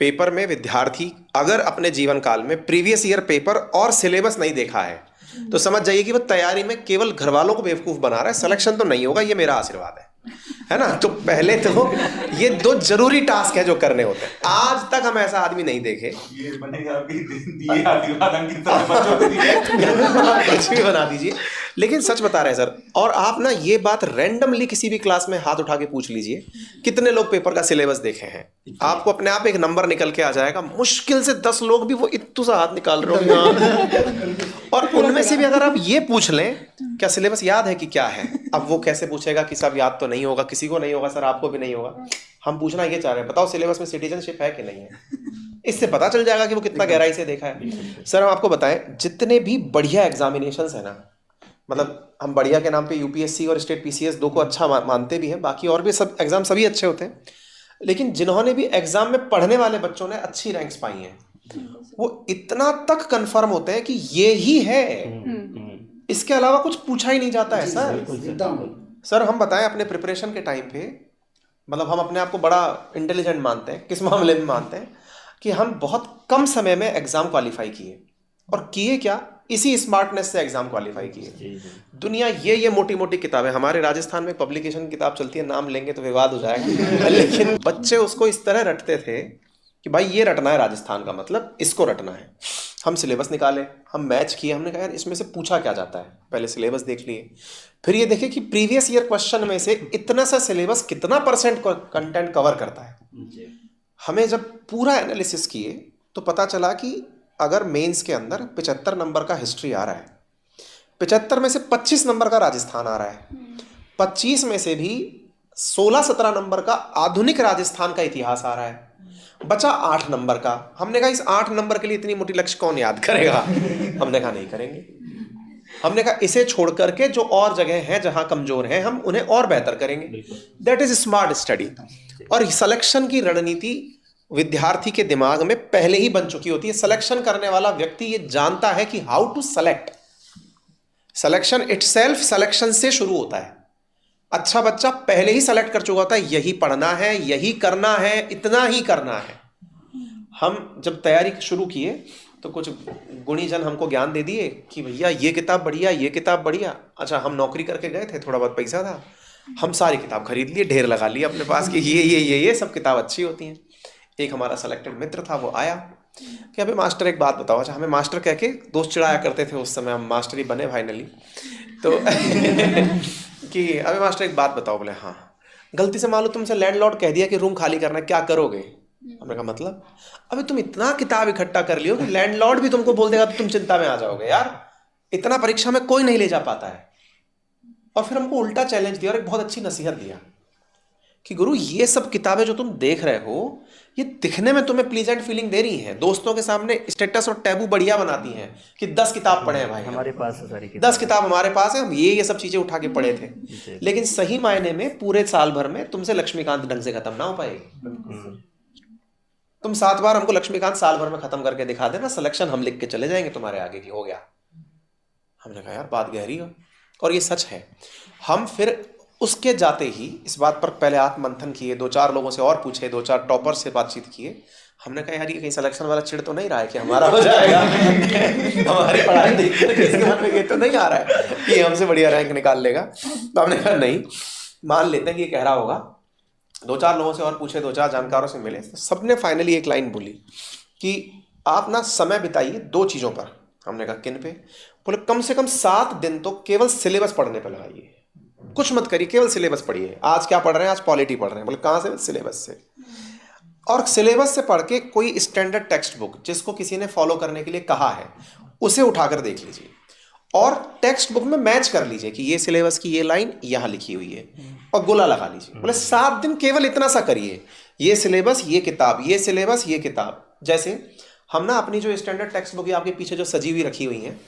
Paper में विद्यार्थी अगर अपने जीवन काल में प्रीवियस ईयर पेपर और सिलेबस नहीं देखा है तो समझ जाइए कि वो तैयारी में केवल घर वालों को बेवकूफ बना रहा है, सिलेक्शन तो नहीं होगा, ये मेरा आशीर्वाद है ना। तो पहले तो ये 2 जरूरी टास्क है जो करने होते हैं। आज तक हम ऐसा आदमी नहीं देखे। ये बनेगा दिए आशीर्वाद अंकित बच्चों को कुछ भी बना दीजिए, लेकिन सच बता रहे हैं सर। और आप ना ये बात रैंडमली किसी भी क्लास में हाथ उठा के पूछ लीजिए, कितने लोग पेपर का सिलेबस देखे हैं, आपको अपने आप एक नंबर निकल के आ जाएगा। मुश्किल से 10 लोग भी वो इत्तू सा हाथ निकाल रहे हो। और उनमें से भी अगर आप ये पूछ लें क्या सिलेबस याद है कि क्या है, अब वो कैसे पूछेगा कि सब याद तो नहीं होगा, किसी को नहीं होगा सर, आपको भी नहीं होगा। हम पूछना ये चाह रहे हैं, बताओ सिलेबस में सिटीजनशिप है कि नहीं है। इससे पता चल जाएगा कि वो कितना गहराई से देखा है। सर हम आपको बताएं, जितने भी बढ़िया एग्जामिनेशंस है ना, मतलब हम बढ़िया के नाम पे यूपीएससी और स्टेट पीसीएस 2 को अच्छा मानते भी हैं, बाकी और भी सब एग्जाम सभी अच्छे होते हैं, लेकिन जिन्होंने भी एग्जाम में पढ़ने वाले बच्चों ने अच्छी रैंक्स पाई हैं, वो इतना तक कंफर्म होते हैं कि ये ही है, इसके अलावा कुछ पूछा ही नहीं जाता है सर। सर हम बताएं अपने प्रिपरेशन के टाइम पे, मतलब हम अपने आप को बड़ा इंटेलिजेंट मानते हैं, किस मामले में मानते हैं कि हम बहुत कम समय में एग्जाम क्वालिफाई किए, और किए क्या, इसी स्मार्टनेस से एग्जाम क्वालिफाई किए। दुनिया ये मोटी मोटी किताबें, हमारे राजस्थान में पब्लिकेशन की किताब चलती है, नाम लेंगे तो विवाद हो जाएगा, लेकिन बच्चे उसको इस तरह रटते थे कि भाई ये रटना है राजस्थान का, मतलब इसको रटना है। हम सिलेबस निकाले, हम मैच किए, हमने कहा यार इसमें से पूछा क्या जाता है, पहले सिलेबस देख लिए, फिर ये देखे कि प्रीवियस ईयर क्वेश्चन में से इतना सा सिलेबस कितना % कंटेंट कवर करता है। हमें जब पूरा एनालिसिस किए तो पता चला कि अगर मेंस के अंदर 75 नंबर का हिस्ट्री आ रहा है, 75 में से 25 नंबर का राजस्थान आ रहा है, 25 में से भी 16-17 नंबर का आधुनिक राजस्थान का इतिहास आ रहा है, बचा 8 नंबर का। हमने कहा इस 8 नंबर के लिए इतनी मोटी लक्ष्य कौन याद करेगा। हमने कहा नहीं करेंगे। हमने कहा इसे छोड़ करके जो और जगह हैं जहां कमजोर हैं हम उन्हें और बेहतर करेंगे। That is smart study. और सिलेक्शन की रणनीति विद्यार्थी के दिमाग में पहले ही बन चुकी होती है। सिलेक्शन करने वाला व्यक्ति ये जानता है कि how to select. Selection itself selection से शुरू होता है। अच्छा बच्चा पहले ही सेलेक्ट कर चुका होता है, यही पढ़ना है, यही करना है, इतना ही करना है। हम जब तैयारी शुरू किए तो कुछ गुणीजन हमको ज्ञान दे दिए कि भैया ये किताब बढ़िया, ये किताब बढ़िया। अच्छा हम नौकरी करके गए थे, थोड़ा बहुत पैसा था, हम सारी किताब खरीद लिए, ढेर लगा लिए अपने पास कि ये सब किताब अच्छी होती हैं। एक हमारा सेलेक्टेड मित्र था, वो आया कि अबे मास्टर एक बात बताओ। अच्छा हमें मास्टर कह के दोस्त चिढ़ाया करते थे उस समय, हम मास्टर ही बने फाइनली। तो कि अबे मास्टर एक बात बताओ। बोले हाँ। गलती से मान लो तुमसे लैंडलॉर्ड कह दिया कि रूम खाली करना है, क्या करोगे? हमने कहा मतलब अबे तुम इतना किताब इकट्ठा कर लियो कि लैंडलॉर्ड भी तुमको बोल देगा तो तुम चिंता में आ जाओगे यार, इतना परीक्षा में कोई नहीं ले जा पाता है। और फिर हमको उल्टा चैलेंज दिया और एक बहुत अच्छी नसीहत दिया कि गुरु ये सब किताबें जो तुम देख रहे हो ये दिखने में तुम्हें प्लीजेंट फीलिंग दे रही हैं, दोस्तों के सामने स्टेटस और टैबू बढ़िया बनाती हैं कि 10 किताब पढ़े हैं भाई, हमारे पास है सारी 10 किताब हमारे पास है, हम ये सब चीजें उठा के पढ़े थे। लेकिन सही मायने में पूरे साल भर में तुमसे लक्ष्मीकांत ढंग से खत्म ना हो पाएगी। तुम 7 बार हमको लक्ष्मीकांत साल भर में खत्म करके दिखा देना, सिलेक्शन हम लिख के चले जाएंगे तुम्हारे आगे की, हो गया। हमने कहा यार बात गहरी हो, और ये सच है। हम फिर उसके जाते ही इस बात पर पहले आत्ममंथन किए, 2-4 लोगों से और पूछे, 2-4 टॉपर से बातचीत किए। हमने कहा यार ये कहीं सिलेक्शन वाला चिढ़ तो नहीं रहा है कि हमारा हो जाएगा। हमारी पढ़ाई देख कर इसके मन में ये तो नहीं आ रहा है कि हमसे बढ़िया रैंक निकाल लेगा। तो हमने कहा नहीं, मान लेते हैं कि ये कह रहा होगा। 2-4 लोगों से और पूछे, 2-4 जानकारों से मिले, सबने फाइनली एक लाइन बोली कि आप ना समय बिताइए 2 चीज़ों पर। हमने कहा किन पे? बोले कम से कम 7 दिन तो केवल सिलेबस पढ़ने पर लगाइए, कुछ मत करिए, केवल सिलेबस पढ़िए। आज क्या पढ़ रहे हैं? आज पॉलिटी पढ़ रहे हैं। बोले कहाँ से? सिलेबस से। और सिलेबस से पढ़ के कोई स्टैंडर्ड टेक्स्ट बुक जिसको किसी ने फॉलो करने के लिए कहा है उसे उठाकर देख लीजिए, और टेक्स्ट बुक में मैच कर लीजिए कि ये सिलेबस की ये लाइन यहाँ लिखी हुई है, और गोला लगा लीजिए। बोले 7 दिन केवल इतना सा करिए, ये सिलेबस, ये किताब, ये सिलेबस, ये किताब। जैसे हम ना अपनी जो स्टैंडर्ड टेक्स्ट बुक आपके पीछे जो सजी हुई रखी हुई है,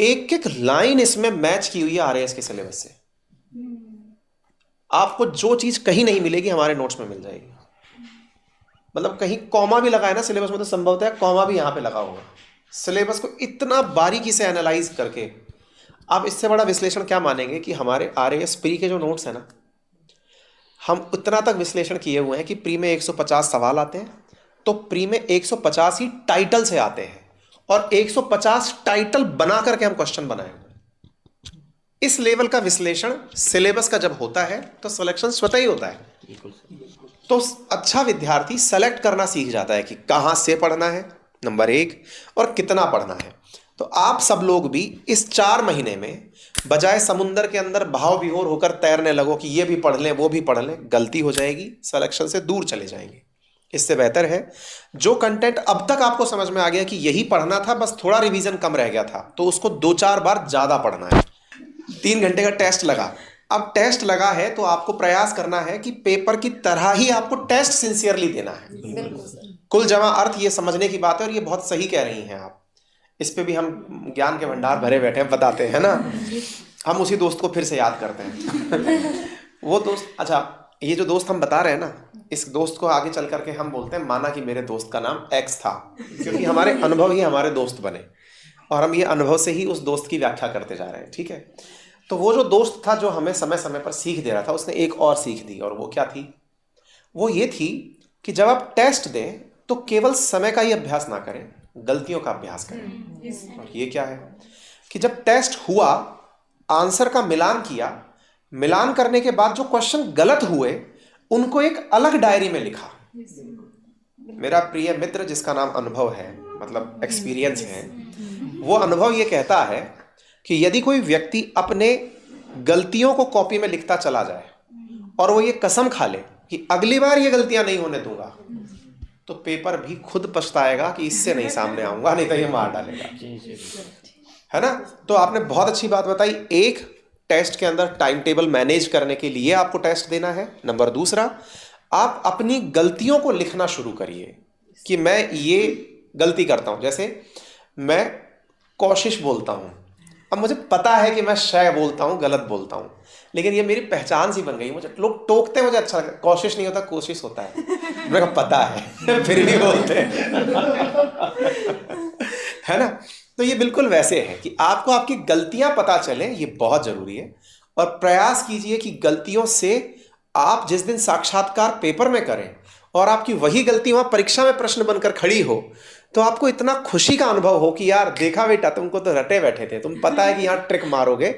एक एक लाइन इसमें मैच की हुई है आरएएस के सिलेबस से। आपको जो चीज कहीं नहीं मिलेगी हमारे नोट्स में मिल जाएगी। मतलब कहीं कॉमा भी लगा है ना सिलेबस में तो संभवतः है कॉमा भी यहां पे लगा होगा। सिलेबस को इतना बारीकी से एनालाइज करके आप इससे बड़ा विश्लेषण क्या मानेंगे कि हमारे आरएएस प्री के जो नोट्स है ना, हम उतना तक विश्लेषण किए हुए हैं कि प्री में 150 सवाल आते हैं तो प्री में 150 ही टाइटल से आते हैं और 150 टाइटल बना करके हम क्वेश्चन बनाएंगे। इस लेवल का विश्लेषण सिलेबस का जब होता है तो सिलेक्शन स्वतः ही होता है। तो अच्छा विद्यार्थी सेलेक्ट करना सीख जाता है कि कहां से पढ़ना है, नंबर 1, और कितना पढ़ना है। तो आप सब लोग भी इस 4 महीने में बजाय समुंदर के अंदर भाव विभोर होकर तैरने लगो कि ये भी पढ़ लें वो भी पढ़ लें, गलती हो जाएगी, सिलेक्शन से दूर चले जाएंगे। इससे बेहतर है जो कंटेंट अब तक आपको समझ में आ गया कि यही पढ़ना था, बस थोड़ा रिवीजन कम रह गया था, तो उसको 2-4 बार ज्यादा पढ़ना है। 3 घंटे का टेस्ट लगा, अब टेस्ट लगा है तो आपको प्रयास करना है कि पेपर की तरह ही आपको टेस्ट सिंसियरली देना है। कुल जमा अर्थ ये समझने की बात है और ये बहुत सही कह रही हैं आप। इस पे भी हम ज्ञान के भंडार भरे बैठे हैं, बताते हैं ना। हम उसी दोस्त को फिर से याद करते हैं। वो दोस्त, अच्छा ये जो दोस्त हम बता रहे हैं ना, इस दोस्त को आगे चल करके हम बोलते हैं माना कि मेरे दोस्त का नाम एक्स था, क्योंकि हमारे अनुभव ही हमारे दोस्त बने और हम ये अनुभव से ही उस दोस्त की व्याख्या करते जा रहे हैं, ठीक है। तो वो जो दोस्त था जो हमें समय समय पर सीख दे रहा था, उसने एक और सीख दी, और वो क्या थी? वो ये थी कि जब आप टेस्ट दें तो केवल समय का ही अभ्यास ना करें, गलतियों का अभ्यास करें। और ये क्या है कि जब टेस्ट हुआ, आंसर का मिलान किया, मिलान करने के बाद जो क्वेश्चन गलत हुए उनको एक अलग डायरी में लिखा। मेरा प्रिय मित्र जिसका नाम अनुभव है, मतलब एक्सपीरियंस है, वो अनुभव ये कहता है कि यदि कोई व्यक्ति अपने गलतियों को कॉपी में लिखता चला जाए और वो ये कसम खा ले कि अगली बार ये गलतियां नहीं होने दूंगा, तो पेपर भी खुद पछताएगा कि इससे नहीं सामने आऊंगा, नहीं तो ये मार डालेगा, है ना। तो आपने बहुत अच्छी बात बताई। एक, टेस्ट के अंदर टाइम टेबल मैनेज करने के लिए आपको टेस्ट देना है। नंबर 2, आप अपनी गलतियों को लिखना शुरू करिए कि मैं ये गलती करता हूं। जैसे मैं कोशिश बोलता हूं, अब मुझे पता है कि मैं शय बोलता हूं, गलत बोलता हूं, लेकिन ये मेरी पहचान सी बन गई। मुझे लोग टोकते हैं, मुझे अच्छा लगता है। कोशिश नहीं होता, कोशिश होता है, मेरे को पता है फिर भी बोलते है ना। तो ये बिल्कुल वैसे है कि आपको आपकी गलतियां पता चलें, ये बहुत जरूरी है। और प्रयास कीजिए कि गलतियों से आप जिस दिन साक्षात्कार पेपर में करें और आपकी वही गलती वहां परीक्षा में प्रश्न बनकर खड़ी हो, तो आपको इतना खुशी का अनुभव हो कि यार देखा बेटा, तुमको तो रटे बैठे थे, तुम पता है कि यहाँ ट्रिक मारोगे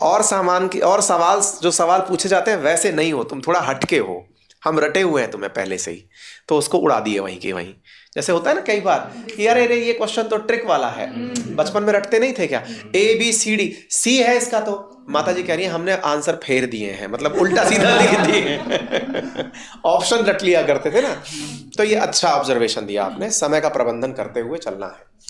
और सामान की और सवाल जो सवाल पूछे जाते हैं वैसे नहीं हो, तुम थोड़ा हटके हो, हम रटे हुए हैं तुम्हें पहले से ही, तो उसको उड़ा दिए वहीं के वहीं। जैसे होता है ना कई बार कि यार अरे ये क्वेश्चन तो ट्रिक वाला है, बचपन में रटते नहीं थे क्या, ABCD, C है इसका, तो माता जी कह रही है हमने आंसर फेर दिए हैं, मतलब उल्टा सीधा लिख दिए। ऑप्शन रट लिया करते थे ना। तो ये अच्छा ऑब्जर्वेशन दिया आपने, समय का प्रबंधन करते हुए चलना है।